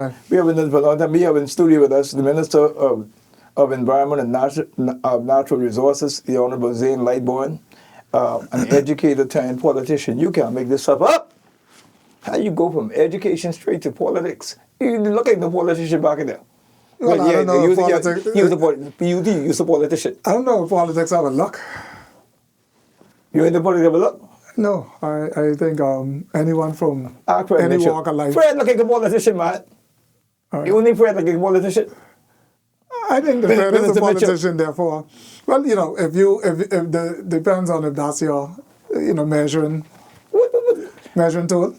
We have another for a long time. We have in studio with us the Minister of Environment and Natural Resources, the Honorable Zane Lightbourne, an educator turned politician. You can't make this stuff up. How you go from education straight to politics? You look like the politician back in there. Well, I don't know if politics... He was a politician. I don't know if politics have a luck. You ain't the politics have a luck? No, I think anyone from any walk of life... Fred look like a politician, man. Right. You only Fred like a politician? I think the Fred is a politician, therefore. Well, you know, if the depends on if that's your, measuring tool.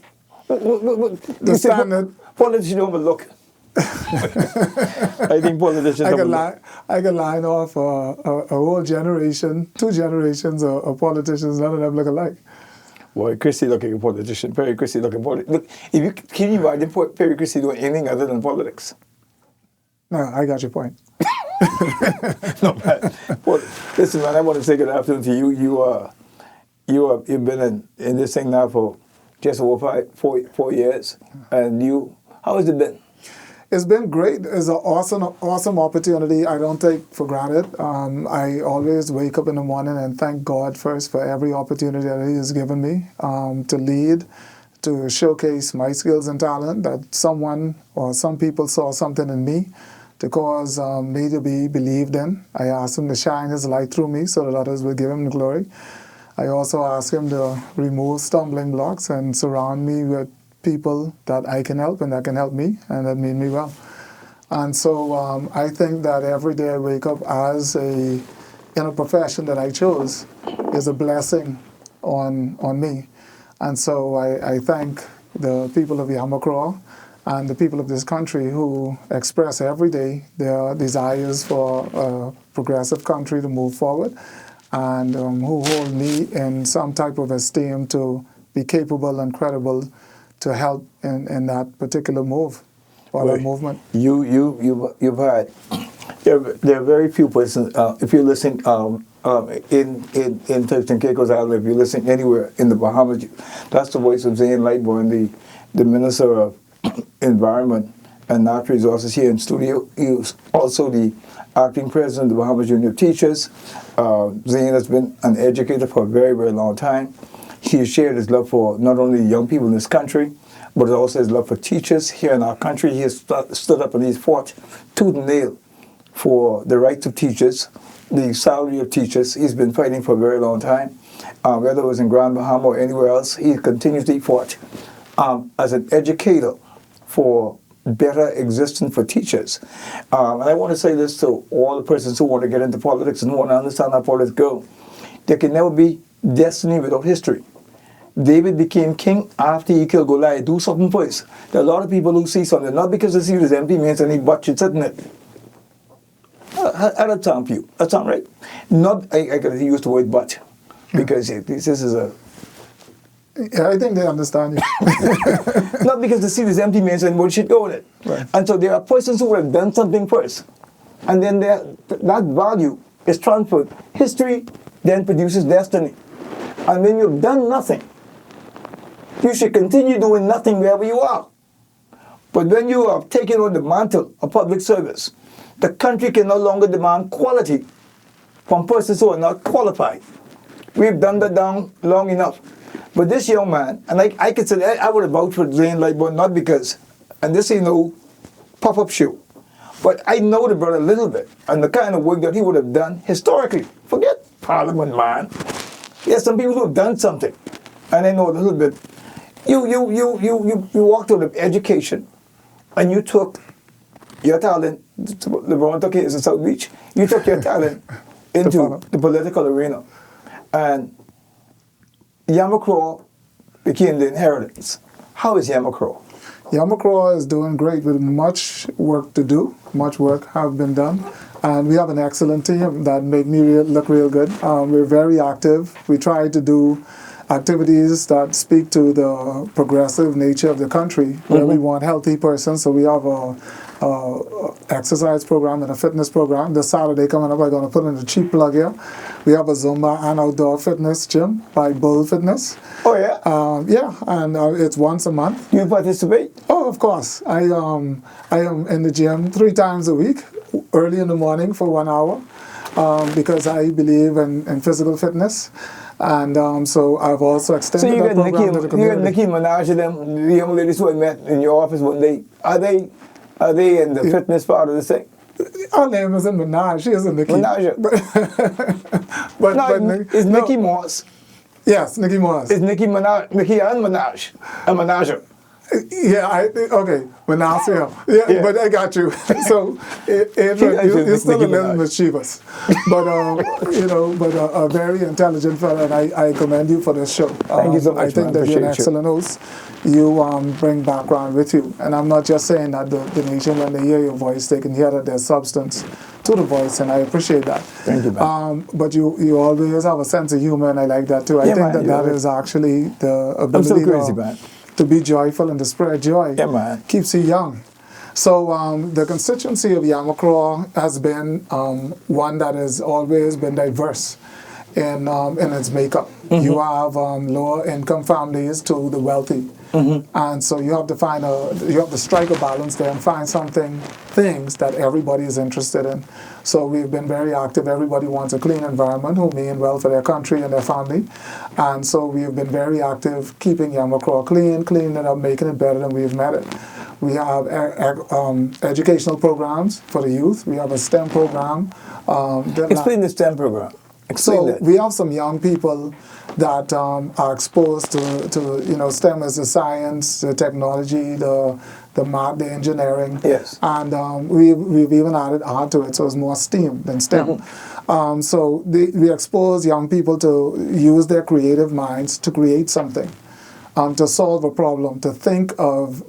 The standard. Politicians don't have a look. I think politicians I can line off a whole generation, 2 generations of politicians, none of them look alike. Boy, Christie looking a politician, Perry Christie looking politician. Look, can you imagine Perry Christie doing anything other than politics? No, I got your point. No, man. Well, listen, man, I want to say good afternoon to you. You've been in this thing now for just over 4 years, and how has it been? It's been great. It's an awesome opportunity I don't take for granted. I always wake up in the morning and thank God first for every opportunity that He has given me to lead, to showcase my skills and talent, that someone or some people saw something in me to cause me to be believed in. I asked Him to shine His light through me so that others will give Him the glory. I also ask Him to remove stumbling blocks and surround me with people that I can help and that can help me and that mean me well. And so I think that every day I wake up in a profession that I chose is a blessing on me. And so I thank the people of Yamacraw and the people of this country who express every day their desires for a progressive country to move forward, and who hold me in some type of esteem to be capable and credible to help in that particular move or that movement. You've had there are very few persons. If you're listening in Turks and Caicos Island, if you're listening anywhere in the Bahamas, that's the voice of Zane Lightbourne, the Minister of Environment and Natural Resources here in studio. He's also the acting president of the Bahamas Union of Teachers. Zane has been an educator for a very, very long time. He has shared his love for not only young people in this country, but also his love for teachers here in our country. He has stood up and he's fought tooth and nail for the rights of teachers, the salary of teachers. He's been fighting for a very long time. Whether it was in Grand Bahama or anywhere else, he continuously fought as an educator for better existence for teachers. And I want to say this to all the persons who want to get into politics and who want to understand how politics go. There can never be destiny without history. David became king after he killed Goliath. Do something first. There are a lot of people who see something, not because they see it as empty means any butt should sit in it. That sound for you. That sound right? Not, I gotta use the word but, because this is a... Yeah, I think they understand you. Not because the seat is empty means and what should go in it. Right. And so there are persons who would have done something first. And then that value is transferred. History then produces destiny. And when you've done nothing, you should continue doing nothing wherever you are. But when you have taken on the mantle of public service, the country can no longer demand quality from persons who are not qualified. We've done that down long enough. But this young man, and I could say I would have vouched for Zane Lightbourne, not because, and this ain't no pop-up show, but I know the brother a little bit, and the kind of work that he would have done historically. Forget Parliament, man. There's some people who have done something, and I know a little bit. You walked out of education, and you took your talent. LeBron took his in South Beach. You took your talent into the political arena, and Yamacraw became the inheritance. How is Yamacraw? Yamacraw is doing great with much work to do. Much work have been done. And we have an excellent team that make me look real good. We're very active. We try to do activities that speak to the progressive nature of the country, where we want healthy persons. So we have a exercise program and a fitness program. This Saturday coming up, I'm going to put in a cheap plug here. We have a Zumba and outdoor fitness gym by Bull Fitness. Oh, yeah? Yeah, and it's once a month. You participate? Oh, of course. I am in the gym 3 times a week, early in the morning for 1 hour, because I believe in physical fitness. And so I've also extended that program to the community. You got Nicki Minaj and them, the young ladies who I met in your office one day. Are they in the fitness part of the thing? Her name isn't Minaj. She isn't Nicki. Minaj. It's Nicki Moss. Yes, Nicki Moss. It's Nicki Minaj. Nicki and Minaj. A Minaj. Yeah, okay. Minaj, yeah, but I got you. So, Adrian, you're still a little mischievous, but a very intelligent fellow, and I commend you for this show. Thank you so much. I think that you're an excellent host. You bring background with you, and I'm not just saying that the nation, when they hear your voice, they can hear that there's substance to the voice, and I appreciate that. Thank you, man. But you always have a sense of humor, and I like that too. I think that is actually the ability. I'm so crazy, man. To be joyful and to spread joy. Yeah, man. Keeps you young. So the constituency of Yamacraw has been one that has always been diverse in its makeup. Mm-hmm. You have lower income families to the wealthy. Mm-hmm. And so you have to strike a balance there and find things that everybody is interested in. So we've been very active. Everybody wants a clean environment who mean well for their country and their family. And so we've been very active keeping Yamacraw cleaning it up, making it better than we've met it. We have educational programs for the youth. We have a STEM program. Explain the STEM program. We have some young people that are exposed to STEM as the science, the technology, the math, the engineering. Yes. And we've even added art to it, so it's more STEAM than STEM. Mm-hmm. We expose young people to use their creative minds to create something, to solve a problem, to think of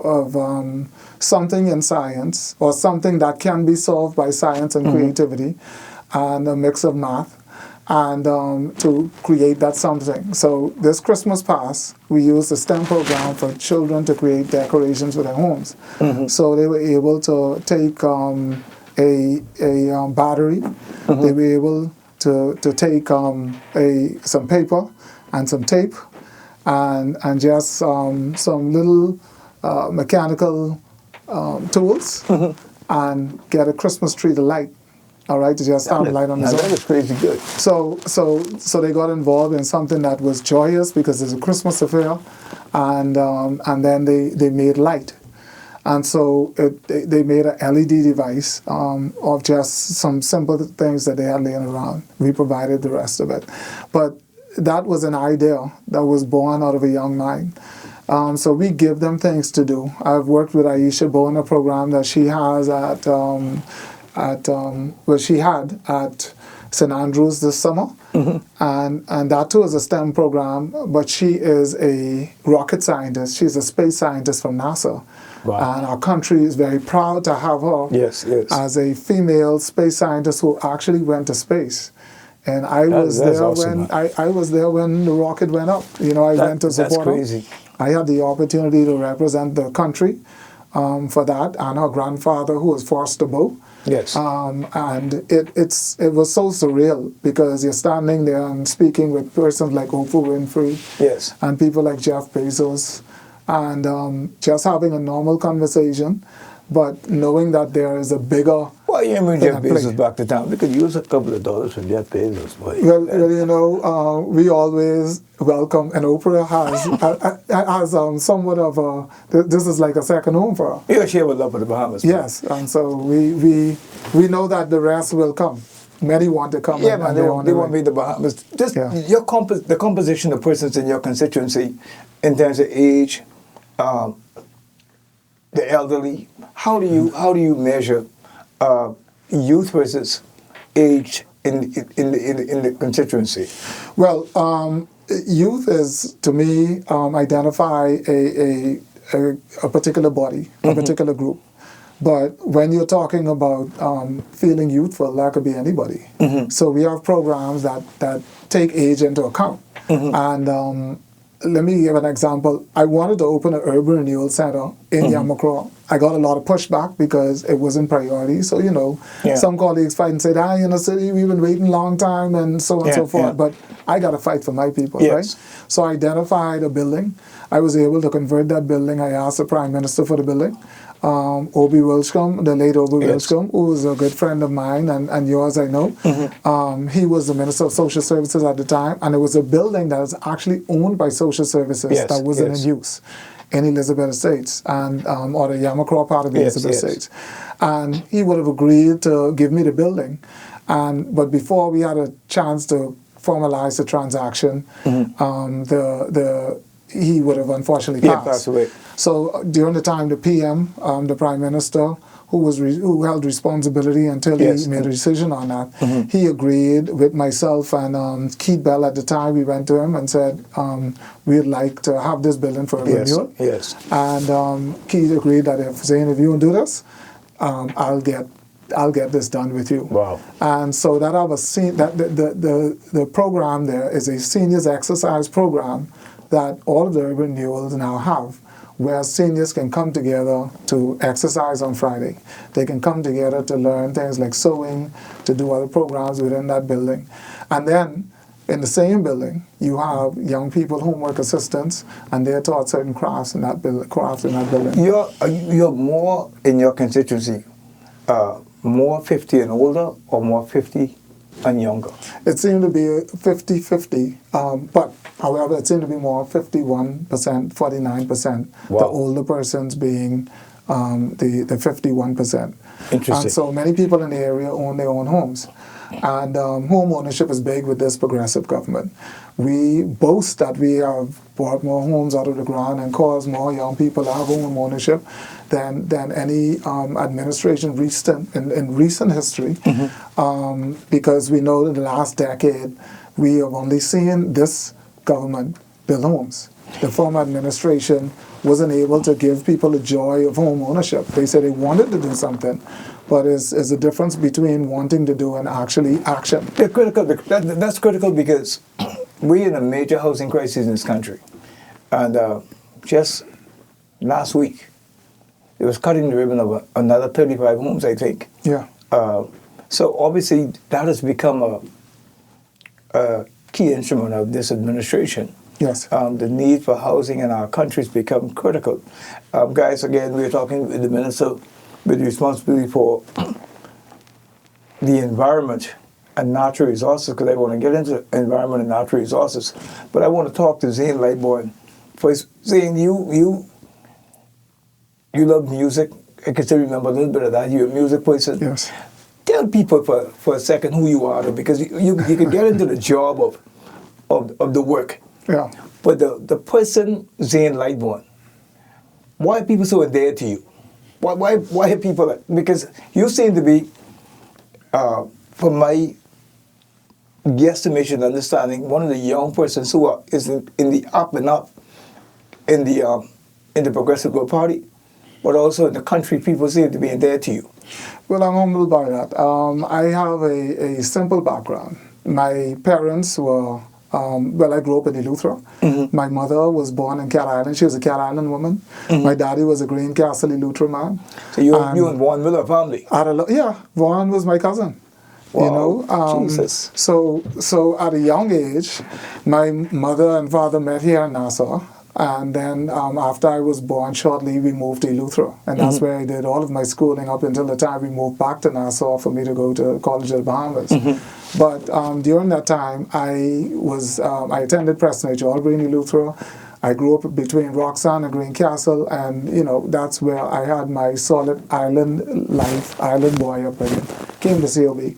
something in science or something that can be solved by science and creativity and a mix of math. And to create that something. So this Christmas past, we used the STEM program for children to create decorations for their homes. Mm-hmm. So they were able to take a battery. Mm-hmm. They were able to take some paper and some tape and just some little mechanical tools and get a Christmas tree to light. All right, to just start a light on the That was crazy good. So they got involved in something that was joyous because it's a Christmas affair, and then they made light, and so they made an LED device of just some simple things that they had laying around. We provided the rest of it, but that was an idea that was born out of a young mind. So we give them things to do. I've worked with Aisha Bo in a program that she has she had at St. Andrews this summer, and that too is a STEM program, but she is a rocket scientist. She's a space scientist from NASA. Wow. And our country is very proud to have her as a female space scientist who actually went to space. And I was there when the rocket went up. I went to support her. That's crazy. I had the opportunity to represent the country for that, and her grandfather, who was Forster Bow. Yes. And it was so surreal because you're standing there and speaking with persons like Oprah Winfrey. Yes. And people like Jeff Bezos, and just having a normal conversation, but knowing that there is a bigger. Well, you remember Jeff Bezos back to town. They could use a couple of dollars from Jeff Bezos. Boy. Well, we always welcome, and Oprah has somewhat of a. This is like a second home for her. Yeah, she would love Up The Bahamas. Yes, and so we know that the rest will come. Many want to come. Yeah, man, they want to be the Bahamas. Just the composition of persons in your constituency, in terms of age, the elderly. How do you measure youth versus age in the constituency? Well, youth is, to me, identify a particular body, a particular group. But when you're talking about feeling youthful, that could be anybody. Mm-hmm. So we have programs that take age into account. Mm-hmm. And let me give an example. I wanted to open an urban renewal center in Yamacraw. I got a lot of pushback because it wasn't priority. So, some colleagues fight and say, in the city, we've been waiting a long time and so on and so forth. Yeah. But I got to fight for my people, right? So I identified a building I was able to convert that building. I asked the Prime Minister for the building. Obi Wilscombe, the late Obi Wilscombe, who was a good friend of mine and yours, I know. He was the Minister of Social Services at the time, and it was a building that was actually owned by Social Services that wasn't in use in Elizabeth Estates, and or the Yamacraw part of Elizabeth Estates. And he would have agreed to give me the building. But before we had a chance to formalize the transaction, he would have unfortunately passed away. So during the time, the PM, the Prime Minister, who held responsibility until he made a decision on that, he agreed with myself and Keith Bell at the time. We went to him and said, we'd like to have this building for a renewal. And Keith agreed that if you don't do this, I'll get this done with you. Wow. And so that the program there is a seniors exercise program that all of the urban renewals now have, where seniors can come together to exercise on Friday. They can come together to learn things like sewing, to do other programs within that building. And then in the same building, you have young people, homework assistants, and they're taught certain crafts in that building. You're more in your constituency, more 50 and older or more 50 and younger? It seemed to be 50-50, but however, it seemed to be more 51%, 49%, the older persons being the 51%. Interesting. And so many people in the area own their own homes. And home ownership is big with this progressive government. We boast that we have brought more homes out of the ground and caused more young people to have home ownership than any administration in recent history, because we know in the last decade we have only seen this government build homes. The former administration wasn't able to give people the joy of home ownership. They said they wanted to do something, but there's a difference between wanting to do and actually action. They're critical. That's critical because we're in a major housing crisis in this country. And just last week, it was cutting the ribbon of another 35 homes, I think. Yeah. So obviously that has become a key instrument of this administration. Yes. The need for housing in our country has become critical. Guys, again, we're talking with the minister with responsibility for the environment and natural resources, because I want to get into environment and natural resources. But I want to talk to Zane Lightbourne. First, Zane, you love music. I can still remember a little bit of that. You're a music person. Yes. Tell people for a second who you are, because you can get into the job of the work. Yeah. But the person, Zane Lightbourne, why are people so endeared to you? Why are people, because you seem to be, from my guesstimation understanding, one of the young persons who is in the up and up in the Progressive Growth Party, but also in the country. People seem to be endeared to you. Well, I'm humbled by that. I have a simple background. My parents were, I grew up in Eleuthera. My mother was born in Cat Island. She was a Cat Island woman. My daddy was a Greencastle Eleuthera man. So you and Vaughan Miller family? Yeah, Vaughan was my cousin. Wow. You know, Jesus. So at a young age, my mother and father met here in Nassau. And then after I was born, shortly we moved to Eleuthera. And that's where I did all of my schooling up until the time we moved back to Nassau for me to go to College of the Bahamas. But during that time, I attended Preston H. Albury in Eleuthera. I grew up between Roxanne and Greencastle, and you know that's where I had my solid island life, island boy upbringing. Came to COB.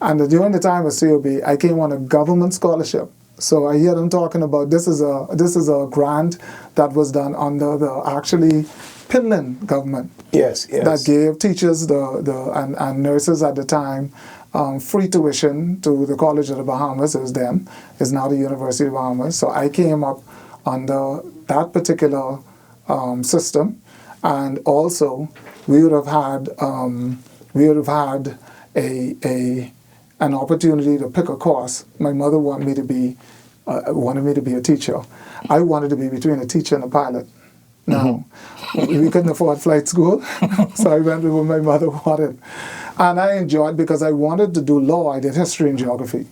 And during the time of COB, I came on a government scholarship. So I hear them talking about this is a grant that was done under the actually Pinland government. Yes. That gave teachers and nurses at the time free tuition to the College of the Bahamas. It was then. It's now the University of the Bahamas. So I came up under that particular system, and also we would have had an opportunity to pick a course. My mother wanted me to be a teacher. I wanted to be between a teacher and a pilot. Now, we couldn't afford flight school, so I went with what my mother wanted. And I enjoyed, because I wanted to do law, I did history and geography.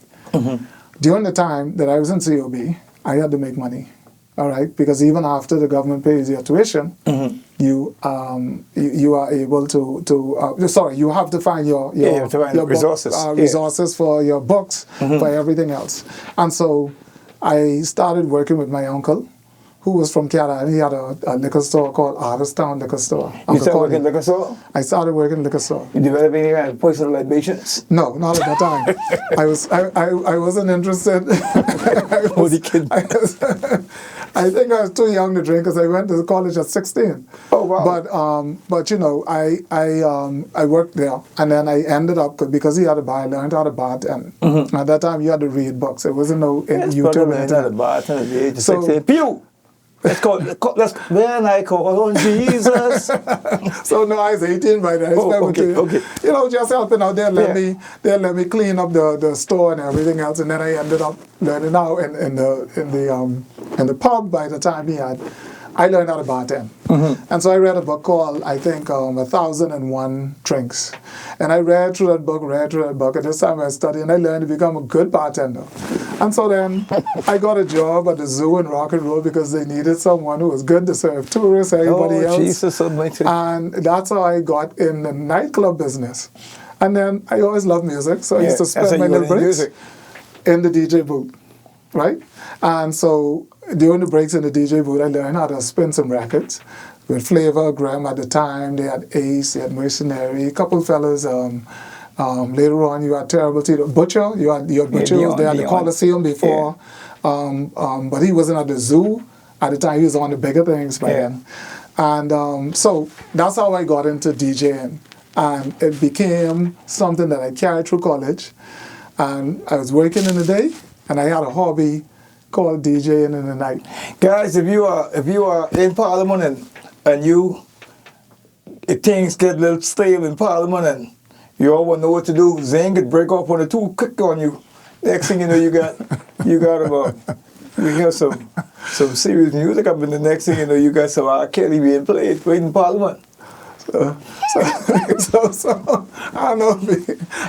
During the time that I was in COB, I had to make money. all right? Because even after the government pays your tuition, you are able to sorry, you have to find your resources resources for your books, for everything else. And so I started working with my uncle, who was from Canada. He had a liquor store called Artistown Liquor Store. You started working in liquor store? I started working in liquor store. You developed any kind of personal libations? No, not at that time. I wasn't interested. I think I was too young to drink because I went to college at 16. Oh wow! But you know, I worked there, and then I ended up because he had a bar. I learned how to bartend. At that time, you had to read books. There wasn't no YouTube. Learned how to bartend at the age of 16. Pew! Then I call on Jesus. So no, I was 18 by then. Okay. You know, just helping out. They let me clean up the store and everything else, and then I ended up learning how in the pub. By the time I learned how to bartend. And so I read a book called, I think, 1001 Drinks. And I read through that book. At this time I was studying, I learned to become a good bartender. And so then I got a job at the zoo in Rock and Roll because they needed someone who was good to serve tourists, everybody else. Jesus Almighty. And that's how I got in the nightclub business. And then I always loved music, so I used to spend my little breaks in the DJ booth, right? And so during the breaks in the DJ booth, I learned how to spin some records with Flavor, Graham at the time. They had Ace, they had Mercenary, a couple fellas. Later on, you had Terrible T. Butcher, you had Butcher, was there at the Coliseum before. But he wasn't at the zoo at the time. He was on the bigger things by then. And so that's how I got into DJing. And it became something that I carried through college. And I was working in the day, and I had a hobby called DJing in the night. Guys, if you are in Parliament and if things get a little stale in Parliament and you all want to know what to do, Zane could break off one or two quick on you. Next thing you know, you got about, we hear some serious music up, and the next thing you know, you got some R. Kelly being played right in Parliament. So I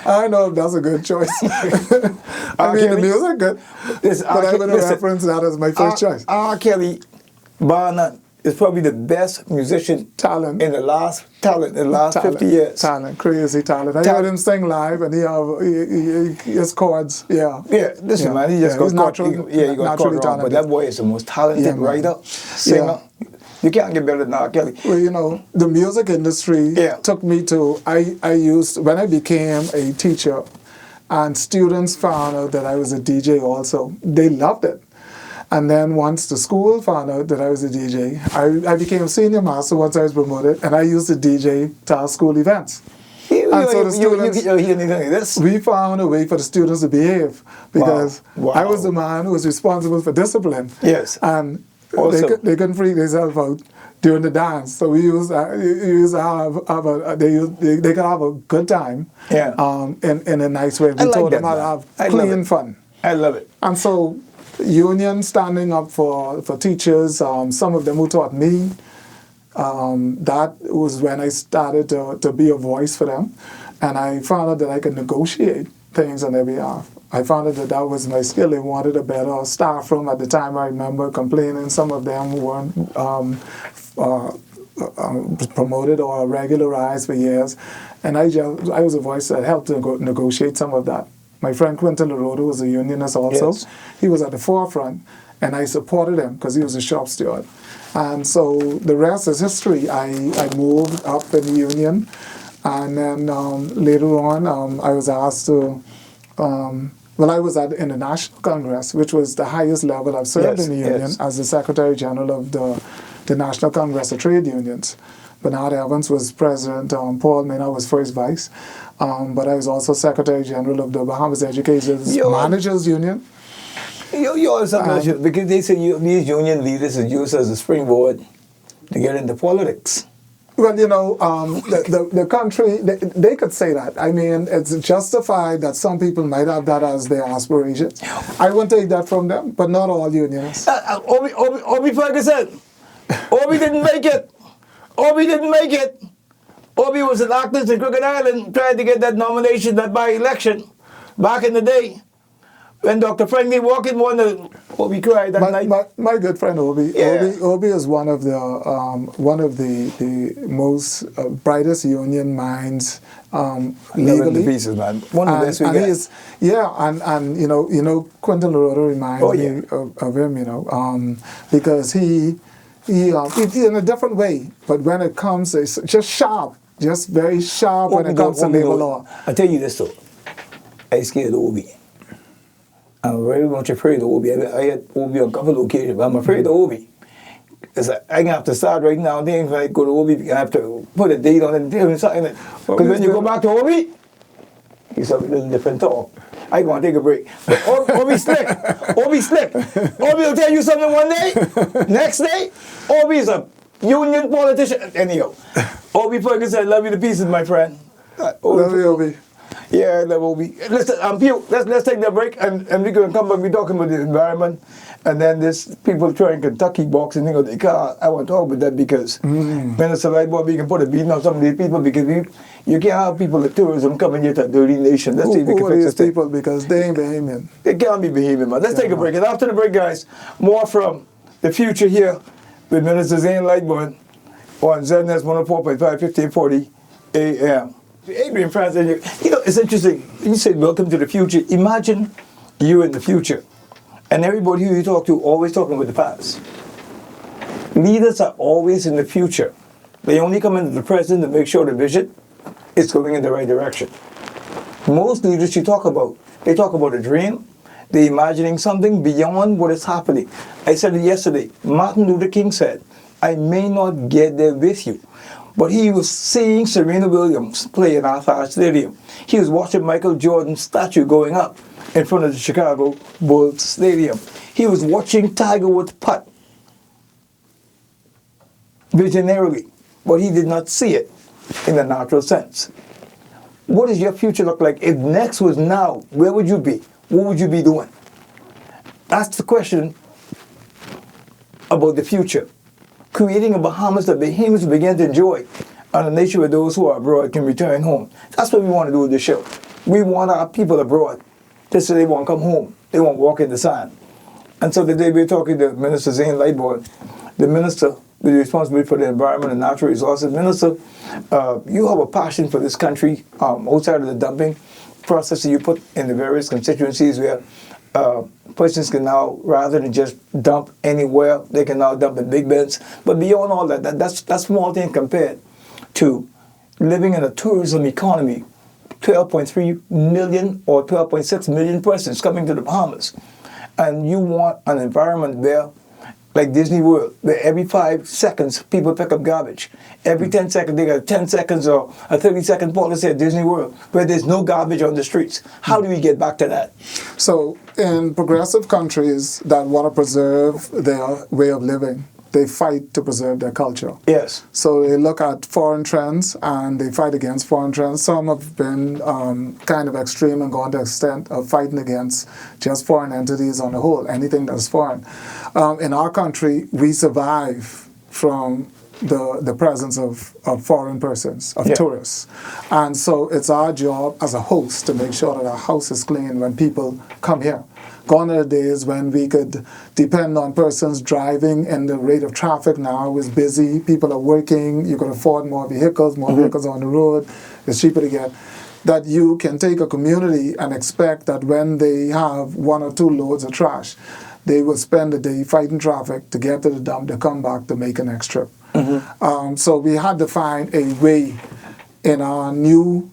don't know if that's a good choice. I mean, the music good, but I'm going to reference that as my first choice. R. Kelly, bar none, is probably the best musician talent in the last 50 years. Crazy talent. I heard him sing live, and he has chords. Yeah. Listen, man, he just got caught. He got caught wrong, but that boy is the most talented writer, singer. You can't get better than R. Kelly. Well, you know, the music industry took me to, when I became a teacher and students found out that I was a DJ also, they loved it. And then once the school found out that I was a DJ, I became senior master once I was promoted, and I used to DJ to our school events. We found a way for the students to behave because I was the man who was responsible for discipline. Yes. And they couldn't freak themselves out during the dance, so they could have a good time in a nice way. We told them how to have clean fun. I love it. And so union standing up for teachers, some of them who taught me, that was when I started to be a voice for them, and I found out that I could negotiate things on their behalf. I found out that was my skill. They wanted a better staff room at the time. I remember complaining. Some of them weren't promoted or regularized for years. And I was a voice that helped to negotiate some of that. My friend Quinton LaRoda was a unionist also. Yes. He was at the forefront, and I supported him because he was a shop steward. And so the rest is history. I moved up in the union, and then later on I was asked to I was in the National Congress, which was the highest level I've served in the union, as the Secretary General of the National Congress of Trade Unions. Bernard Evans was president, Paul Mena was first vice, but I was also Secretary General of the Bahamas Educators Managers Union. You always have because they say these union leaders are used as a springboard to get into politics. Well, you know, the country, they could say that. I mean, it's justified that some people might have that as their aspirations. I won't take that from them, but not all unionists. Obi Ferguson, Obi didn't make it. Obi didn't make it. Obi was an activist in Crooked Island trying to get that nomination, that by-election, back in the day. When Dr. Franklin walking, wonder what we cried that night. My good friend Obi. Yeah. Obi is one of the most brightest union minds legally. The pieces, man. One of the best we and got. he is, and you know Quentin Loroto reminds me of him, because he in a different way, but when it comes, it's just sharp, just very sharp when it comes to labor law. I tell you this though, I scared of Obi. I'm very much afraid of Obi. I had Obi on a couple of occasions, but I'm afraid of Obi. It's like, I'm going to have to start right now. Then when I go to Obi, I have to put a date on it and tell him something. Because when you go back to Obi, it's a little different talk. I going to take a break. But Obi slick. Obi slick. Obi will tell you something one day. Next day, Obi is a union politician. Anyhow, Obi Ferguson said, love you to pieces, my friend. Love you, Obi. Yeah, that will be. Let's take that break and we're going to come back. We're talking about the environment, and then this people trying Kentucky boxing. They can't. I want to talk about that because Minister Lightbourne, we can put a beating on some of these people because you can't have people at tourism coming here to a dirty nation. Let's see if we can fix this people because they ain't Bahamian. They can't be Bahamian, man. Let's take a break. And after the break, guys, more from the future here with Minister Zane Lightbourne on ZNS 104.5, 1540 AM. Adrian Francis, it's interesting. You said, welcome to the future. Imagine you in the future. And everybody who you talk to always talking about the past. Leaders are always in the future. They only come into the present to make sure the vision is going in the right direction. Most leaders you talk about, they talk about a dream. They're imagining something beyond what is happening. I said it yesterday. Martin Luther King said, I may not get there with you. But he was seeing Serena Williams play in Arthur Stadium. He was watching Michael Jordan's statue going up in front of the Chicago Bulls Stadium. He was watching Tiger Woods putt visionarily, but he did not see it in the natural sense. What does your future look like? If next was now, where would you be? What would you be doing? That's the question about the future. Creating a Bahamas that Bahamians begin to enjoy, and a nation where those who are abroad can return home. That's what we want to do with this show. We want our people abroad to say they want to come home. They won't walk in the sun. And so today we're talking to Minister Zane Lightbourne, the minister with the responsibility for the environment and natural resources. Minister, you have a passion for this country outside of the dumping process that you put in the various constituencies where persons can now, rather than just dump anywhere, they can now dump in big bins. But beyond all that's small thing compared to living in a tourism economy. 12.3 million or 12.6 million persons coming to the Bahamas. And you want an environment there, like Disney World, where every 5 seconds people pick up garbage. Every 10 seconds, they got 10 seconds or a 30-second policy at Disney World, where there's no garbage on the streets. How do we get back to that? So in progressive countries that want to preserve their way of living, they fight to preserve their culture. Yes. So they look at foreign trends and they fight against foreign trends. Some have been kind of extreme and gone to the extent of fighting against just foreign entities on the whole, anything that's foreign. In our country, we survive from the presence of foreign persons, of tourists. And so it's our job as a host to make sure that our house is clean when people come here. Gone are the days when we could depend on persons driving and the rate of traffic now is busy. People are working. You can afford more vehicles on the road. It's cheaper to get. That you can take a community and expect that when they have 1 or 2 loads of trash, they will spend the day fighting traffic to get to the dump to come back to make an next trip. So we had to find a way in our new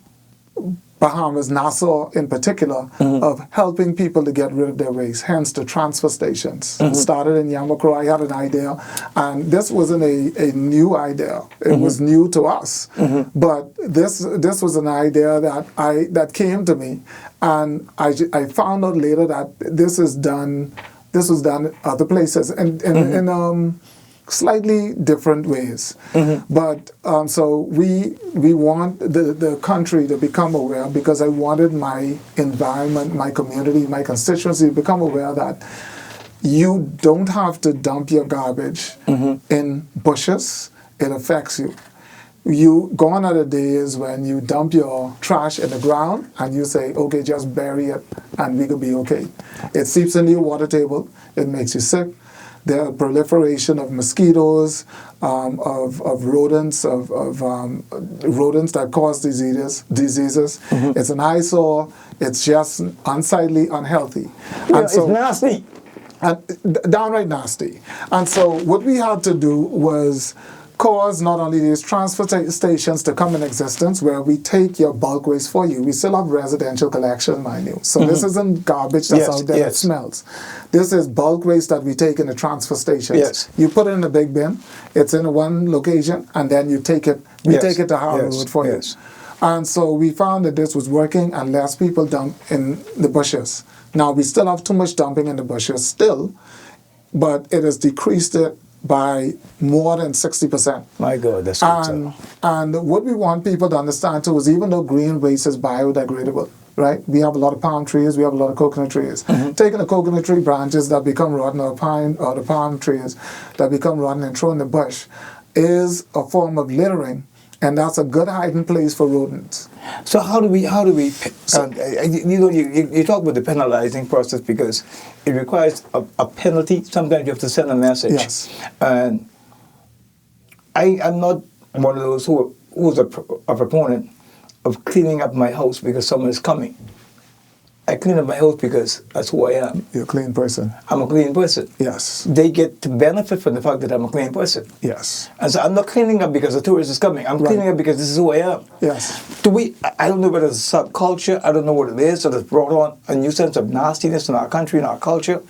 Bahamas, Nassau in particular, of helping people to get rid of their waste, hence the transfer stations. Started in Yamacraw. I had an idea, and this wasn't a new idea. It was new to us. But this was an idea that came to me, and I found out later that this was done other places and in slightly different ways. But so we want the country to become aware, because I wanted my environment, my community, my constituency to become aware that you don't have to dump your garbage in bushes. It affects you. Gone are the days when you dump your trash in the ground and you say, okay, just bury it and we could be okay. It seeps into your water table. It makes you sick. There are proliferation of mosquitoes, of rodents, of rodents that cause diseases. Mm-hmm. It's an eyesore. It's just unsightly, unhealthy. Yeah, and so, it's nasty. And downright nasty. And so what we had to do was cause not only these transfer stations to come in existence where we take your bulk waste for you. We still have residential collection, mind you. So this isn't garbage that's out there that smells. This is bulk waste that we take in the transfer stations. Yes. You put it in a big bin. It's in one location, and then you take it. We take it to Howard Road for you. And so we found that this was working, and less people dump in the bushes. Now we still have too much dumping in the bushes still, but it has decreased it by more than 60%. My God, that's good. And what we want people to understand too is even though green waste is biodegradable, right? We have a lot of palm trees, we have a lot of coconut trees. Mm-hmm. Taking the coconut tree branches that become rotten or the palm trees that become rotten and throw in the bush is a form of littering, and that's a good hiding place for rodents. So how do we you talk about the penalizing process because it requires a penalty. Sometimes you have to send a message. Yes. And I'm not one of those who's a proponent of cleaning up my house because someone is coming. I clean up my house because that's who I am. You're a clean person. I'm a clean person. Yes. They get to benefit from the fact that I'm a clean person. Yes. And so I'm not cleaning up because a tourist is coming. I'm cleaning up because this is who I am. Yes. I don't know whether it's a subculture. I don't know what it is. So it's brought on a new sense of nastiness in our country, in our culture.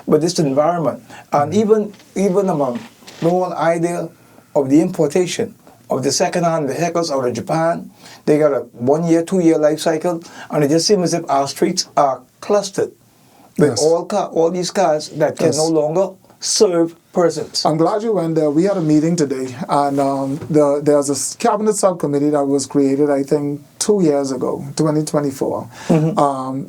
But this environment, and even among the whole idea of the importation of the second-hand vehicles out of Japan. They got a 1 year, 2 year life cycle, and it just seems as if our streets are clustered with all these cars that can no longer serve persons. I'm glad you went there. We had a meeting today, and there's a cabinet subcommittee that was created, I think, 2 years ago, 2024,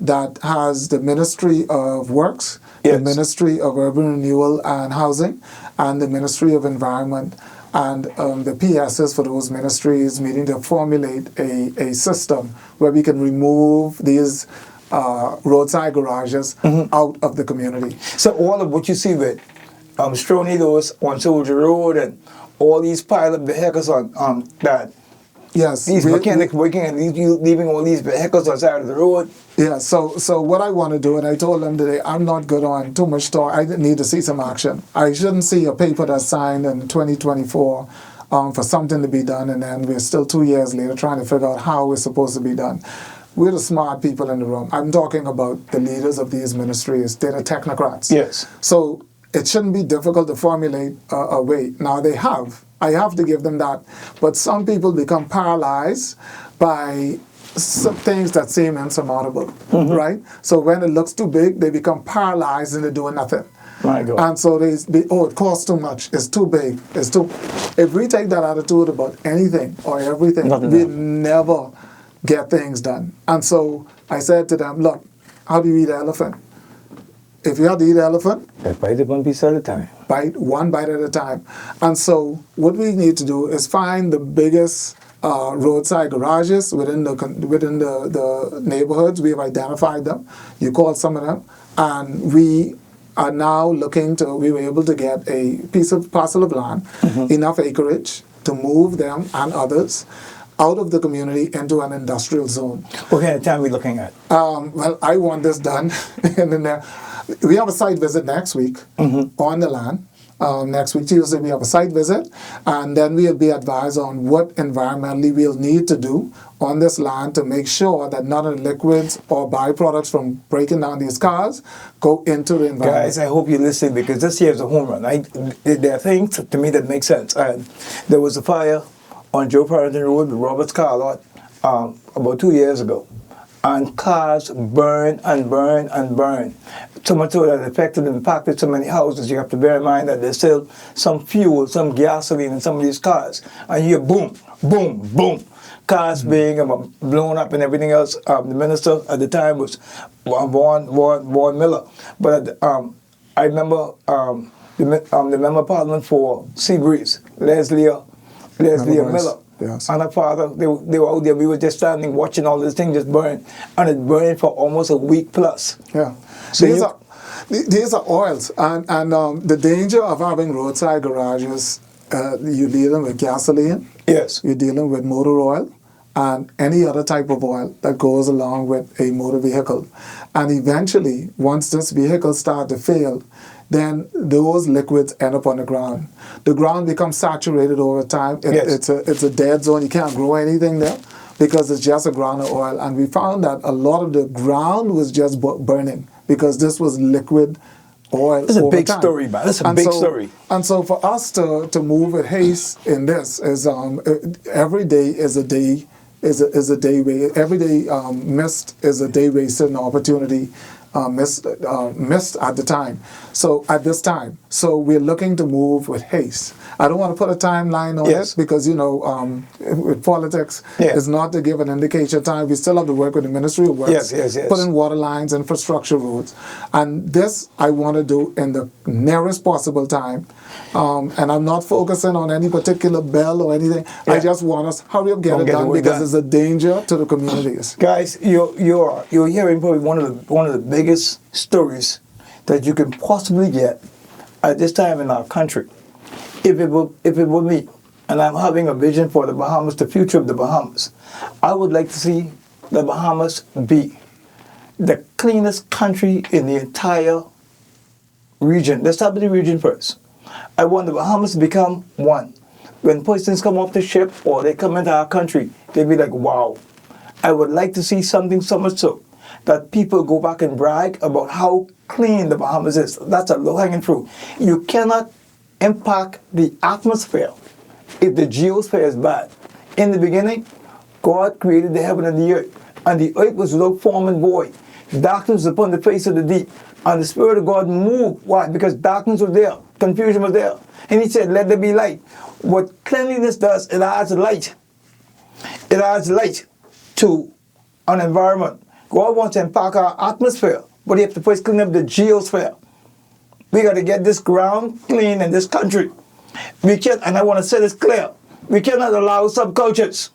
that has the Ministry of Works, the Ministry of Urban Renewal and Housing, and the Ministry of Environment. And the PSs for those ministries meeting to formulate a system where we can remove these roadside garages out of the community. So all of what you see with Stronitos on Soldier Road and all these piled up vehicles on that. Yes. These mechanics working and leaving all these vehicles on the side of the road. Yeah, so what I want to do, and I told them today, I'm not good on too much talk. I need to see some action. I shouldn't see a paper that's signed in 2024 for something to be done, and then we're still 2 years later trying to figure out how it's supposed to be done. We're the smart people in the room. I'm talking about the leaders of these ministries. They're the technocrats. Yes. So it shouldn't be difficult to formulate a way. Now they have. I have to give them that. But some people become paralyzed by some things that seem insurmountable, right? So when it looks too big, they become paralyzed and they're doing nothing. My God. And so it costs too much, it's too big, it's too... If we take that attitude about anything or everything, we never get things done. And so I said to them, look, how do you eat an elephant? If you have to eat an elephant, bite it one piece at a time. Bite one bite at a time. And so what we need to do is find the biggest roadside garages within the neighborhoods. We have identified them. You call some of them, and we are now we were able to get a parcel of land, enough acreage to move them and others out of the community into an industrial zone. What kind of time are we looking at? Well, I want this done. We have a site visit next week on the land. Next week, Tuesday, we have a site visit, and then we'll be advised on what environmentally we'll need to do on this land to make sure that none of the liquids or byproducts from breaking down these cars go into the environment. Guys, I hope you're listening because this here is a home run. There are things to me that make sense. And there was a fire on Joe Parrington Road with Robert's car lot about 2 years ago. And cars burn and burn and burn. So much so that it affected and impacted so many houses. You have to bear in mind that there's still some fuel, some gasoline in some of these cars. And you hear boom, boom, boom. Cars being blown up and everything else. The minister at the time was Vaughn Miller. But I remember the member of parliament for Seabreeze, Leslie Miller. Yes. and her father, they were out there. We were just standing watching all this thing just burn, and it burned for almost a week plus. Yeah. So These are oils, and the danger of having roadside garages, you're dealing with gasoline, yes, you're dealing with motor oil, and any other type of oil that goes along with a motor vehicle. And eventually, once this vehicle starts to fail, then those liquids end up on the ground. The ground becomes saturated over time. Yes. It's a dead zone. You can't grow anything there because it's just a ground of oil. And we found that a lot of the ground was just burning because this was liquid oil. It's a over big time. story, man. It's a big story. And so for us to move with haste in this is every day is a day every day missed is a day wasted, an opportunity missed at the time. So at this time, so we're looking to move with haste. I don't want to put a timeline on Yes. it because with politics, it's not to give an indication of time. We still have to work with the Ministry of Works, Yes. put in water lines, infrastructure roads, and this I want to do in the nearest possible time. And I'm not focusing on any particular bill or anything. I just want us hurry up, get it done because it's a danger to the communities. Guys, you're hearing probably one of the biggest stories that you can possibly get at this time in our country. If it were me, and I'm having a vision for the Bahamas, the future of the Bahamas, I would like to see the Bahamas be the cleanest country in the entire region. Let's start with the region first. I want the Bahamas to become one. When persons come off the ship or they come into our country, they'll be like, wow. I would like to see something so much so that people go back and brag about how clean the Bahamas is. That's a low-hanging fruit. You cannot impact the atmosphere if the geosphere is bad. In the beginning, God created the heaven and the earth was without form and void. Darkness was upon the face of the deep, and the Spirit of God moved. Why? Because darkness was there, confusion was there. And he said, let there be light. What cleanliness does, it adds light. It adds light to an environment. God wants to impact our atmosphere, but he has to first clean up the geosphere. We got to get this ground clean in this country. We can't, and I want to say this clear, we cannot allow subcultures.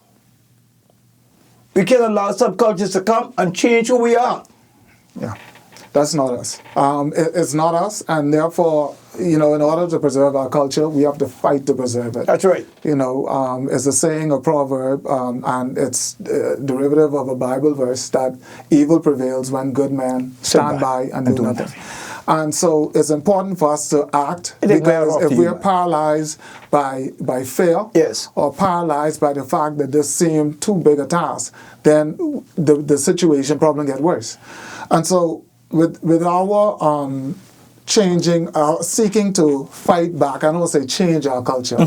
We cannot allow subcultures to come and change who we are. Yeah, that's not us. It's not us, and therefore, in order to preserve our culture, we have to fight to preserve it. That's right. It's a saying, a proverb, and it's derivative of a Bible verse that evil prevails when good men stand by and do nothing. And so it's important for us to act, because if we are paralyzed by fear, or paralyzed by the fact that this seemed too big a task, then the situation probably get worse. And so with our seeking to fight back, I don't want to say change our culture.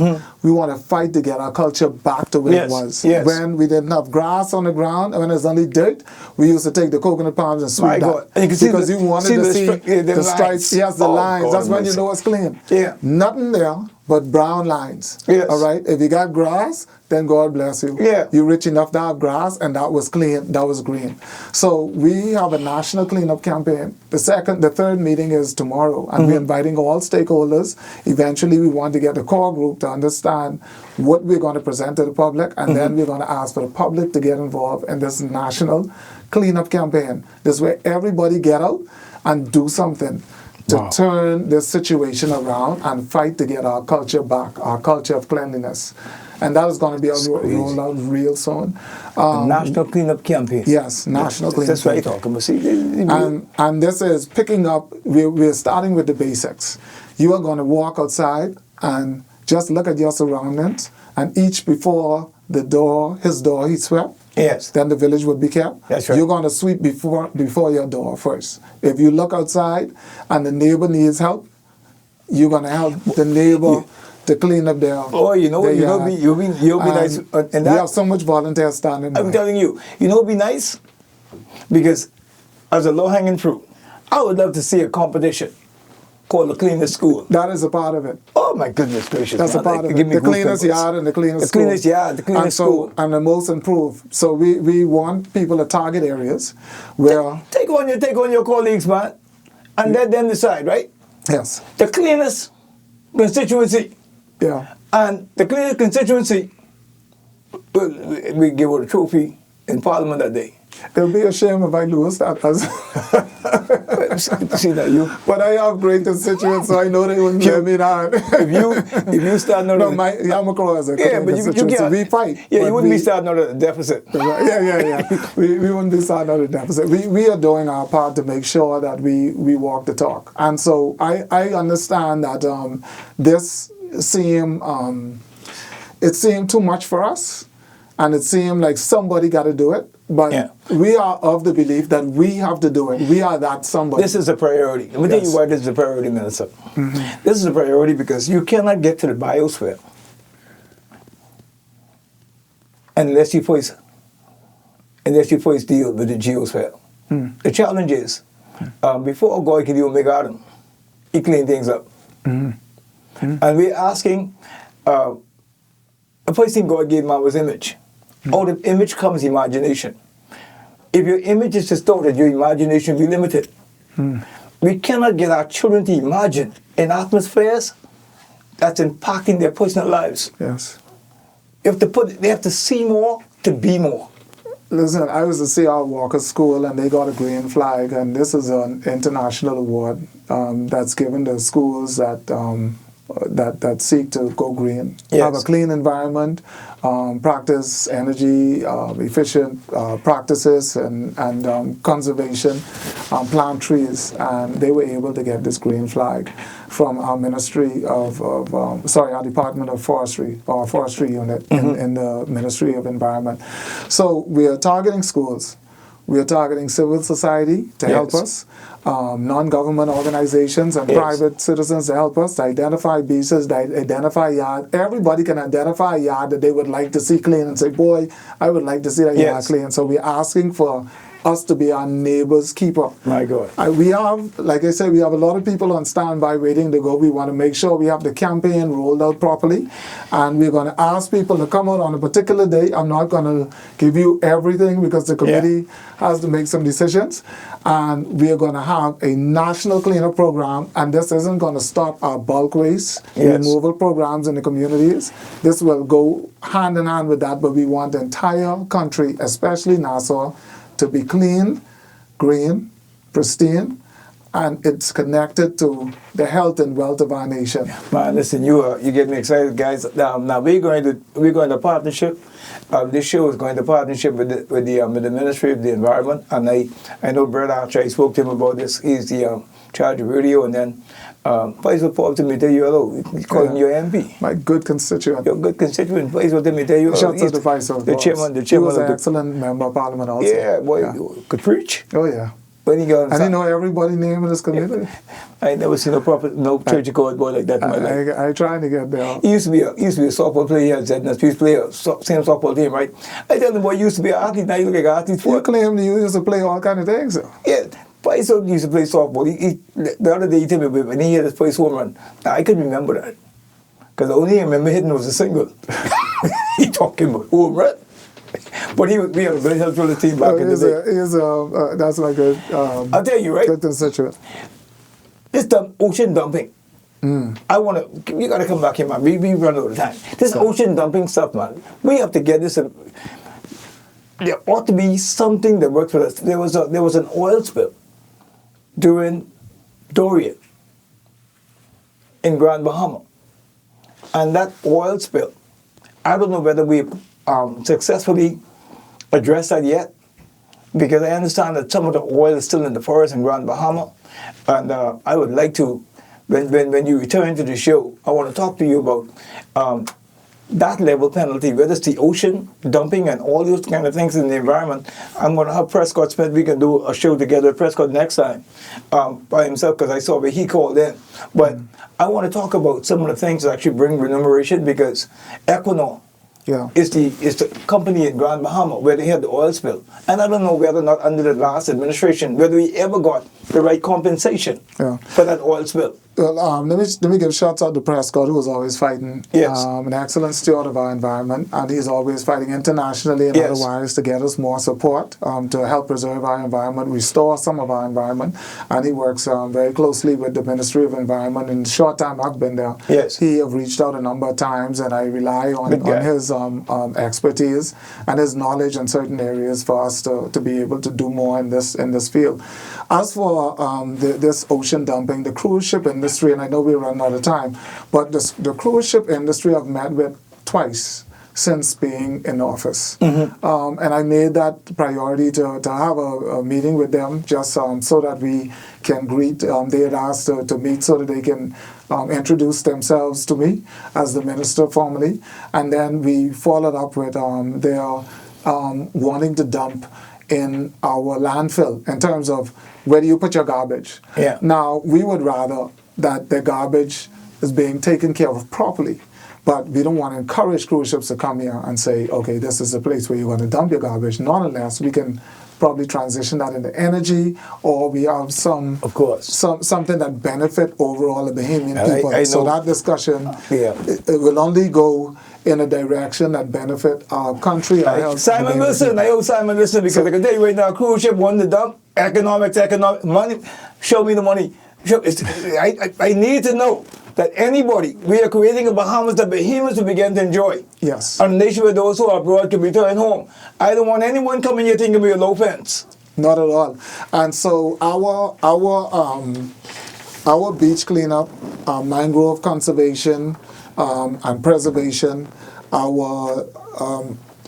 We want to fight to get our culture back to where it was. When we didn't have grass on the ground, and when there's only dirt, we used to take the coconut palms and sweep that. And because you wanted to see the stripes. Yes, the lines. God, that's when you know it's clean. Nothing there but brown lines. All right? If you got grass, then God bless you. You're rich enough to have grass, and that was clean, that was green. So we have a national cleanup campaign. The third meeting is tomorrow, and we're inviting all stakeholders. Eventually, we want to get the core group to understand what we're going to present to the public, and then we're going to ask for the public to get involved in this national cleanup campaign. This way, everybody get out and do something to turn this situation around and fight to get our culture back, our culture of cleanliness. And that is going to be rolled out real soon. National Cleanup Campaign. Yes, National Cleanup That's Campaign. That's what you're talking about. And this is picking up, we're starting with the basics. You are going to walk outside and just look at your surroundings, and each before his door, he swept. Then the village would be kept. That's right. You're going to sweep before your door first. If you look outside and the neighbor needs help, you're going to help the neighbor to clean up their you'll be nice. And we have so much volunteer standing by. I'm telling you, it'd be nice, because as a low-hanging fruit, I would love to see a competition called the Cleanest School. That is a part of it. Oh my goodness gracious! That's a part of it. The cleanest yard and the cleanest school. The cleanest yard, the cleanest school. And the most improved. So we want people to target areas where... Take on your colleagues, man, and let them decide, right? Yes. The cleanest constituency. Yeah. And the cleanest constituency we give out a trophy in Parliament that day. It'll be a shame if I lose that. See that you. But I have great constituents, so I know they wouldn't let me down. if you start out No, my Yamacraw is a constituency. We fight. Yeah, you wouldn't be starting out at a deficit. Yeah. We wouldn't be starting out at a deficit. We are doing our part to make sure that we walk the talk. And so I understand that this seemed it seemed too much for us, and it seemed like somebody got to do it. But we are of the belief that we have to do it. We are that somebody. This is a priority. Let me tell you why this is a priority, Minister. Mm-hmm. This is a priority because you cannot get to the biosphere unless you first deal with the geosphere. The challenge is, before God can even make Adam, he cleaned things up. And we're asking, the first thing God gave man was image. Out of image comes imagination. If your image is distorted, your imagination will be limited. We cannot get our children to imagine in atmospheres that's impacting their personal lives. Yes. They have to see more to be more. Listen, I was at CR Walker School, and they got a green flag, and this is an international award that's given to schools that seek to go green, have a clean environment, practice energy efficient practices and conservation, plant trees, and they were able to get this green flag from our Ministry of our Department of Forestry, or Forestry Unit in the Ministry of Environment. So we are targeting schools. We are targeting civil society to help us, non-government organizations and private citizens to help us to identify beaches, to identify yard. Everybody can identify a yard that they would like to see clean and say, boy, I would like to see that yard clean. So we're asking for us to be our neighbor's keeper. My God. We have, like I said, we have a lot of people on standby waiting to go. We want to make sure we have the campaign rolled out properly. And we're going to ask people to come out on a particular day. I'm not going to give you everything because the committee has to make some decisions. And we are going to have a national cleanup program. And this isn't going to stop our bulk waste removal programs in the communities. This will go hand in hand with that. But we want the entire country, especially Nassau, to be clean, green, pristine, and it's connected to the health and wealth of our nation. Man, listen, you get me excited, guys. Now we're going to partnership. This show is going to partnership with the Ministry of the Environment, and I know Brad Archer. I spoke to him about this. He's the charge of radio, and then Faisal Paul to me tell you hello. He's calling you MP. My good constituent. Your good constituent. Faisal to me tell you hello. Shout out to Faisal. The chairman. He was an excellent member of Parliament also. Yeah, boy, could preach. Oh yeah. When he got and you know everybody's name in this community. I ain't never seen no church called boy like that in my life. I trying to get there. He used to be a softball player at Zednas. He used to play same softball team, right? I tell him, boy, you used to be an athlete. Now you look like an athlete. You claim you used to play all kind of things. Yeah. Faisal used to play softball. The other day he told me when he hit his first home run. Now, I couldn't remember that. Because the only thing I remember hitting was a single. He talking about home run. But we had a very helpful team back in the day. That's my good. I'll tell you, right? Good constituent. This ocean dumping. You got to come back here, man. We run out of time. This ocean dumping stuff, man. We have to get this. There ought to be something that works for us. There was an oil spill during Dorian in Grand Bahama, and that oil spill, I don't know whether we successfully addressed that yet, because I understand that some of the oil is still in the forest in Grand Bahama, and I would like to, when you return to the show, I want to talk to you about that level penalty, whether it's the ocean dumping and all those kind of things in the environment. I'm going to have Prescott Smith. We can do a show together with Prescott next time by himself, because I saw where he called in. But I want to talk about some of the things that actually bring remuneration, because Equinor is the company in Grand Bahama where they had the oil spill. And I don't know whether or not under the last administration, whether we ever got the right compensation for that oil spill. Well, let me give shouts out to Prescott, who is always fighting. Yes. An excellent steward of our environment, and he's always fighting internationally and Yes. otherwise to get us more support to help preserve our environment, restore some of our environment. And he works very closely with the Ministry of Environment. In the short time I've been there, Yes. he have reached out a number of times, and I rely on his expertise and his knowledge in certain areas for us to be able to do more in this field. As for this ocean dumping, the cruise ship industry, and I know we're running out of time, but the cruise ship industry I've met with twice since being in office. And I made that priority to have a meeting with them just so that we can greet. They had asked to meet so that they can introduce themselves to me as the minister formally. And then we followed up with their wanting to dump in our landfill in terms of where do you put your garbage. Yeah. Now, we would rather that the garbage is being taken care of properly. But we don't want to encourage cruise ships to come here and say, okay, this is the place where you're going to dump your garbage. Not unless we can probably transition that into energy, or we have something that benefit overall the Bahamian people. I so know. that discussion, it will only go in a direction that benefit our country. Simon, listen. I owe Simon listen because I can tell you right now, cruise ship wanting to dump economic money. Show me the money. I need to know that anybody, we are creating a Bahamas that Bahamians will begin to enjoy. Yes. A nation where those who are abroad can return home. I don't want anyone coming here thinking we're low fence. Not at all. And so our beach cleanup, mangrove conservation and preservation, our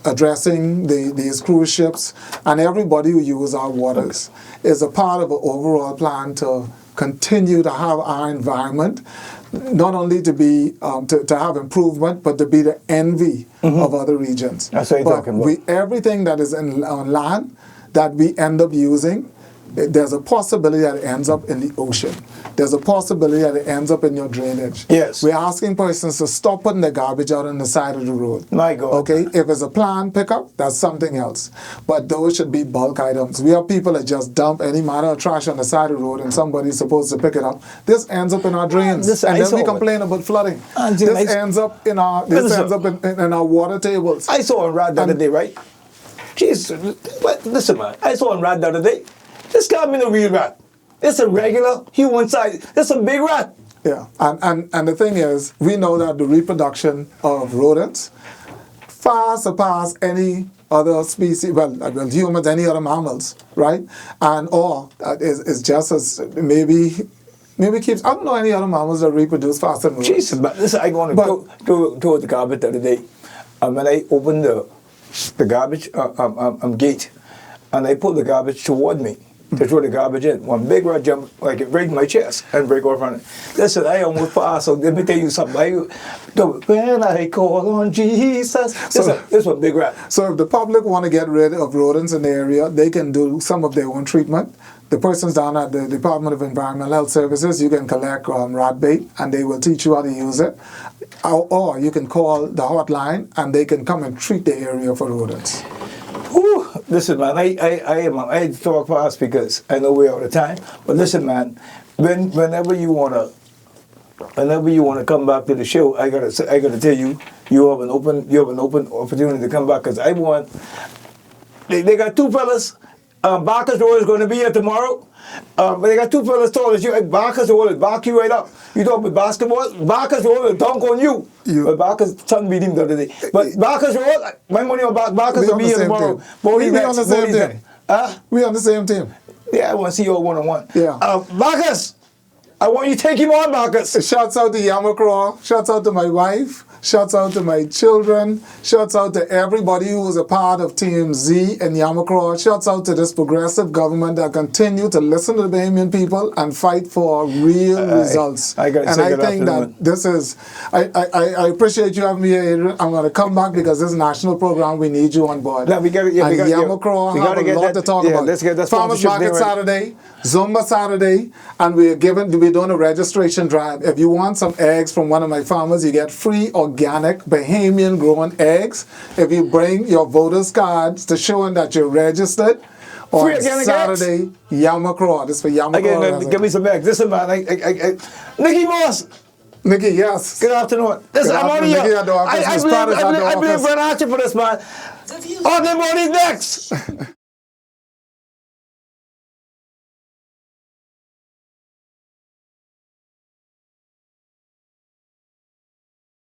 addressing these cruise ships, and everybody who uses our waters is a part of an overall plan to continue to have our environment not only to be to have improvement, but to be the envy of other regions. That's what you're talking about. Everything that is on land that we end up using, there's a possibility that it ends up in the ocean. There's a possibility that it ends up in your drainage. Yes. We're asking persons to stop putting their garbage out on the side of the road. My God. Okay? If it's a planned pickup, that's something else. But those should be bulk items. We have people that just dump any matter of trash on the side of the road and somebody's supposed to pick it up. This ends up in our drains. And then we complain about flooding. This ends up in our water tables. I saw a rat the other day, right? Jeez, listen, man. I saw a rat the other day. This can't be a real rat. It's a regular human size. It's a big rat. Yeah, and the thing is, we know that the reproduction of rodents far surpass any other species, well humans, any other mammals, right? And is just as maybe keeps, I don't know any other mammals that reproduce faster than rodents. Jesus, but listen, I go to the garbage the other day. When I opened the garbage gate, and I pulled the garbage toward me to throw the garbage in. One big rat jumped, like it break my chest and break off on it. Listen, I almost passed, so let me tell you something. When I call on Jesus. This one big rat. So if the public want to get rid of rodents in the area, they can do some of their own treatment. The persons down at the Department of Environmental Health Services, you can collect rat bait and they will teach you how to use it. Or you can call the hotline and they can come and treat the area for rodents. Whew. Listen, man, I talk fast because I know we're out of time. But listen, man, whenever you wanna come back to the show, I gotta tell you, you have an open opportunity to come back because I want. They got two fellas. Barker's Road is going to be here tomorrow. But they got two fellas tall as you. Barker's Road will back you right up. You talk about basketball, Barker's Road will dunk on you. But Barker's son beat him the other day. But Barker's Road, my money on Barker's will be here tomorrow. We on the same team. We on the same team. Yeah, I want to see you all one-on-one. Yeah. Barker's, I want you to take him on, Barker's. Shouts out to Yamacraw. Shouts out to my wife. Shouts out to my children. Shouts out to everybody who was a part of Team Z and Yamacraw. Shouts out to this progressive government that continue to listen to the Bahamian people and fight for real results. I think that this is, I appreciate you having me here, Adrian. I'm going to come back because this is a national program. We need you on board. No, Yamacraw have a lot to talk about. Let's get that Farmers Market Saturday, Zumba Saturday, and we're doing a registration drive. If you want some eggs from one of my farmers, you get free organic Bahamian grown eggs if you bring your voters cards to showing that you're registered on again, Saturday, Yamacraw. This is for Yamacraw. Again, give me some eggs. Listen, man. Nikki Moss. Nikki, yes. Good afternoon. Listen, I'm on here. I blame Brad Archie for this, man. On the money next.